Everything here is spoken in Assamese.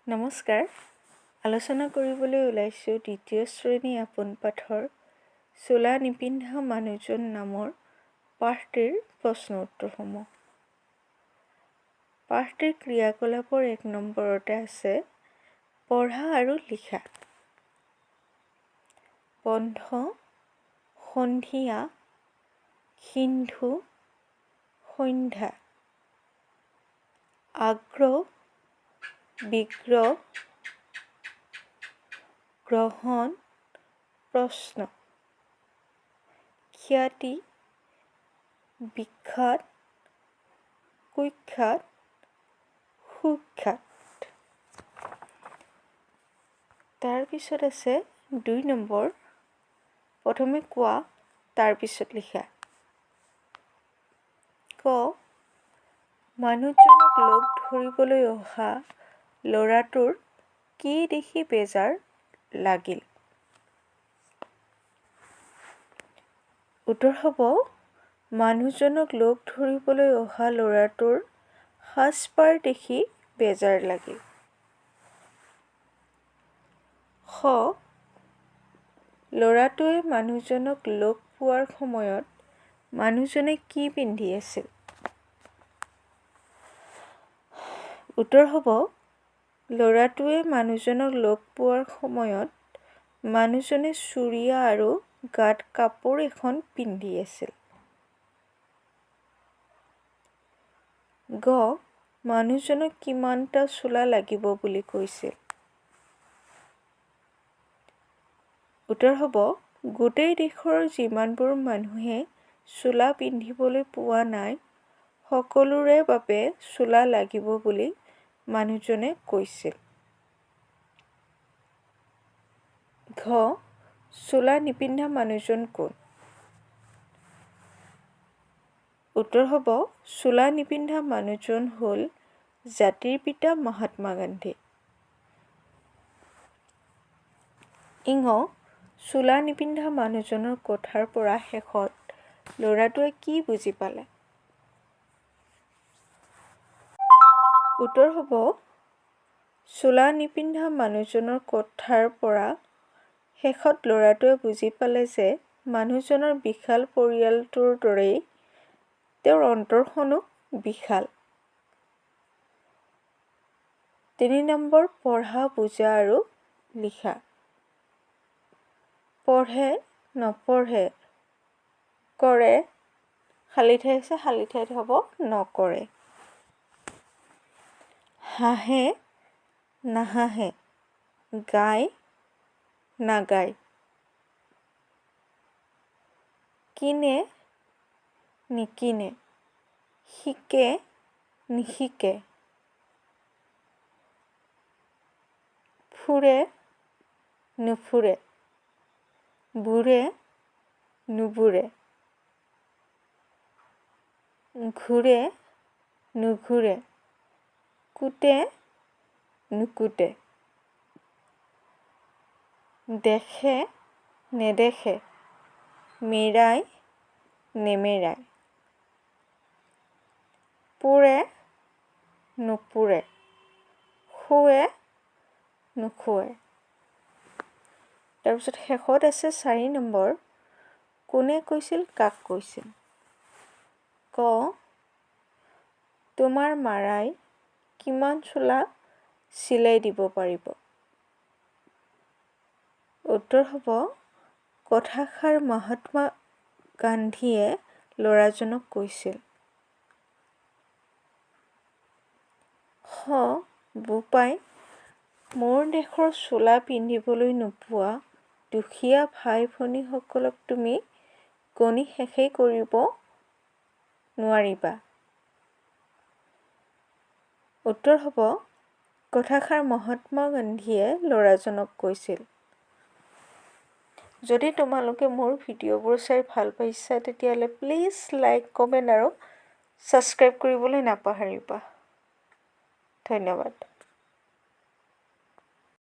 নমস্কাৰ। আলোচনা কৰিবলৈ ওলাইছোঁ দ্বিতীয় শ্ৰেণী আপোন পাঠৰ চোলা নিপিন্ধা মানুহজন নামৰ পাঠটিৰ প্ৰশ্ন উত্তৰসমূহ। পাঠটিৰ ক্ৰিয়াকলাপৰ 1 নম্বৰতে আছে পঢ়া আৰু লিখা। বন্ধ, সন্ধিয়া, সিন্ধু, সন্ধ্যা। আগ্ৰহ, বিগ্ৰহ, গ্ৰহণ, প্ৰশ্ন। খ্যাতি, বিখ্যাত, কুখ্যাত, সুখ্যাত। তাৰপিছত আছে 2 নম্বৰ, প্ৰথমে কোৱা তাৰপিছত লিখা। ক, মানুহজনক লগ ধৰিবলৈ অহা ল'ৰাটোৰ কি দেখি বেজাৰ লাগিল? উত্তৰ হ'ব, মানুহজনক লগ ধৰিবলৈ অহা ল'ৰাটোৰ সাজপাৰ দেখি বেজাৰ লাগিল। খ, ল'ৰাটোৱে মানুহজনক লগ পোৱাৰ সময়ত মানুহজনে কি পিন্ধি আছিল? উত্তৰ হ'ব, ল'ৰাটোৱে মানুহজনক লগ পোৱাৰ সময়ত মানুহজনে চুৰিয়া আৰু গাত কাপোৰ এখন পিন্ধি আছিল। গ, মানুহজনক কিমানটা চোলা লাগিব বুলি কৈছিল? উত্তৰ হ'ব, গোটেই দেশৰ যিমানবোৰ মানুহে চোলা পিন্ধিবলৈ পোৱা নাই সকলোৰে বাবে চোলা লাগিব বুলি মানুহজনে কৈছিল। ঘ, চোলা নিপিন্ধা মানুহজন কোন? উত্তৰ হ'ব, চোলা নিপিন্ধা মানুহজন হ'ল জাতিৰ পিতা মহাত্মা গান্ধী। ইঙ, চোলা নিপিন্ধা মানুহজনৰ কথাৰ পৰা শেষত ল'ৰাটোৱে কি বুজি পালে? উত্তৰ হ'ব, চোলা নিপিন্ধা মানুহজনৰ কথাৰ পৰা শেষত ল'ৰাটোৱে বুজি পালে যে মানুহজনৰ বিশাল পৰিয়ালটোৰ দৰেই তেওঁৰ অন্তৰখনো বিশাল। 3 নম্বৰ, পঢ়া, বুজা আৰু লিখা। পঢ়ে, নপঢ়ে, কৰে, খালী ঠাই আছে, খালী ঠাইত হ'ব নকৰে। হাঁহে, নাহাঁহে, গায়, নাগায়। কিনে, নিকিনে, শিকে, নিশিকে। ফুৰে, নুফুৰে, বুৰে, নুবুৰে। ঘূৰে, নুঘূৰে, কুটে, নুকুটে। দেখে, নেদেখে, মেৰায়, নেমেৰায়। পুৰে, নুপুৰে, শুৱে, নুশুৱে। তাৰপিছত শেষত আছে 4 নম্বৰ, কোনে কৈছিল, কাক কৈছিল? ক, তোমাৰ মাৰাই কিমান চোলা চিলাই দিব পাৰিব? উত্তৰ হ'ব, কথাষাৰ মহাত্মা গান্ধীয়ে ল'ৰাজনক কৈছিল। খ, বোপাই, মোৰ দেশৰ চোলা পিন্ধিবলৈ নোপোৱা দুখীয়া ভাই ভনীসকলক তুমি গণি শেষেই কৰিব নোৱাৰিবা। উত্তৰ হ'ব, কথাষাৰ মহাত্মা গান্ধীয়ে ল'ৰাজনক কৈছিল। যদি তোমালোকে মোৰ ভিডিঅ'বোৰ চাই ভাল পাইছা তেতিয়াহ'লে প্লিজ লাইক, কমেণ্ট আৰু ছাবস্ক্ৰাইব কৰিবলৈ নাপাহৰিবা। ধন্যবাদ।